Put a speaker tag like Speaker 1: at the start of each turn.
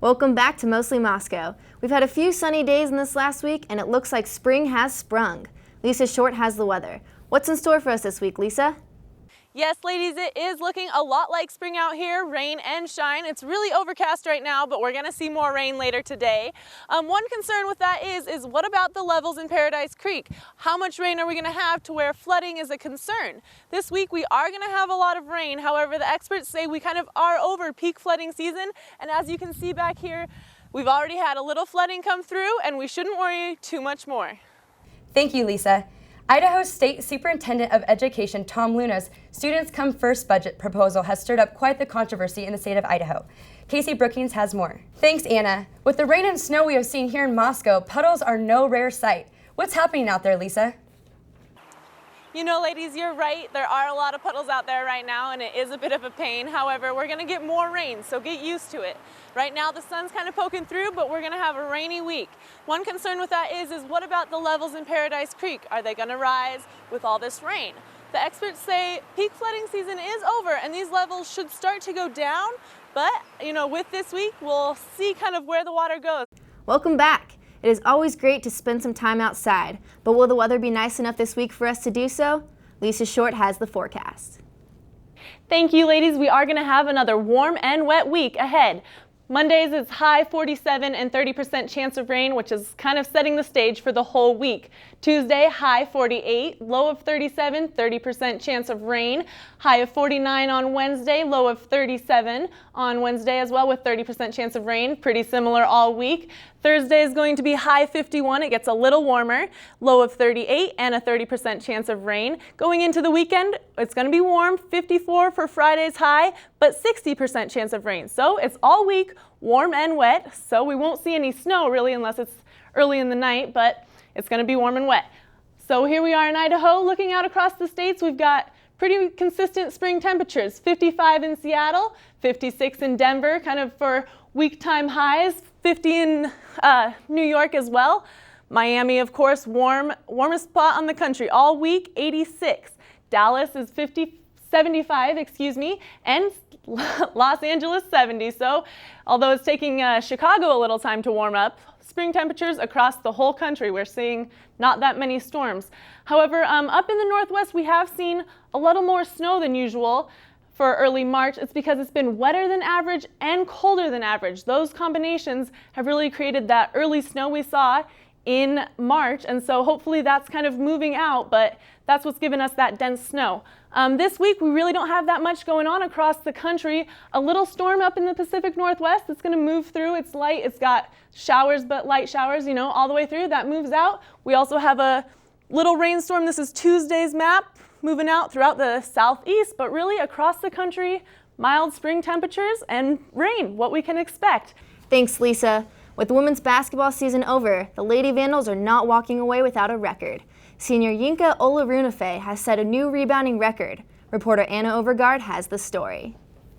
Speaker 1: Welcome back to Mostly Moscow. We've had a few sunny days in this last week, and it looks like spring has sprung. Lisa Short has the weather. What's in store for us this week, Lisa?
Speaker 2: Yes, ladies, it is looking a lot like spring out here, rain and shine. It's really overcast right now, but we're gonna see more rain later today. One concern with that is what about the levels in Paradise Creek? How much rain are we gonna have to where flooding is a concern? This week we are gonna have a lot of rain. However, the experts say we kind of are over peak flooding season. And as you can see back here, we've already had a little flooding come through and we shouldn't worry too much more.
Speaker 3: Thank you, Lisa. Idaho State Superintendent of Education Tom Luna's Students Come First budget proposal has stirred up quite the controversy in the state of Idaho. Casey Brookings has more. Thanks, Anna. With the rain and snow we have seen here in Moscow, puddles are no rare sight. What's happening out there, Lisa?
Speaker 2: You know, ladies, you're right. There are a lot of puddles out there right now, and it is a bit of a pain. However, we're going to get more rain, so get used to it. Right now, the sun's kind of poking through, but we're going to have a rainy week. One concern with that is what about the levels in Paradise Creek? Are they going to rise with all this rain? The experts say peak flooding season is over, and these levels should start to go down. But, you know, with this week, we'll see kind of where the water goes.
Speaker 1: Welcome back. It is always great to spend some time outside, but will the weather be nice enough this week for us to do so? Lisa Short has the forecast.
Speaker 2: Thank you, ladies. We are going to have another warm and wet week ahead. Mondays is high 47 and 30% chance of rain, which is kind of setting the stage for the whole week. Tuesday, high 48, low of 37, 30% chance of rain. High of 49 on Wednesday, low of 37 on Wednesday as well with 30% chance of rain. Pretty similar all week. Thursday is going to be high 51. It gets a little warmer. Low of 38 and a 30% chance of rain. Going into the weekend, it's going to be warm. 54 for Friday's high, but 60% chance of rain. So it's all week, warm and wet. So we won't see any snow really unless it's early in the night, but it's going to be warm and wet. So here we are in Idaho. Looking out across the states, we've got pretty consistent spring temperatures. 55 in Seattle, 56 in Denver, kind of for week time highs. 50 in New York as well. Miami, of course, warmest spot on the country all week, 86. Dallas is 75, and Los Angeles 70. So although it's taking Chicago a little time to warm up, spring temperatures across the whole country. We're seeing not that many storms. However, up in the Northwest, we have seen a little more snow than usual. For early March, it's because it's been wetter than average and colder than average. Those combinations have really created that early snow we saw in March, and so hopefully that's kind of moving out, but that's what's given us that dense snow. This week, we really don't have that much going on across the country. A little storm up in the Pacific Northwest that's going to move through. It's light. It's got showers, but light showers, you know, all the way through. That moves out. We also have a little rainstorm. This is Tuesday's map, moving out throughout the southeast, but really across the country, mild spring temperatures and rain, what we can expect.
Speaker 1: Thanks, Lisa. With women's basketball season over, the Lady Vandals are not walking away without a record. Senior Yinka Olarunefe has set a new rebounding record. Reporter Anna Overgaard has the story.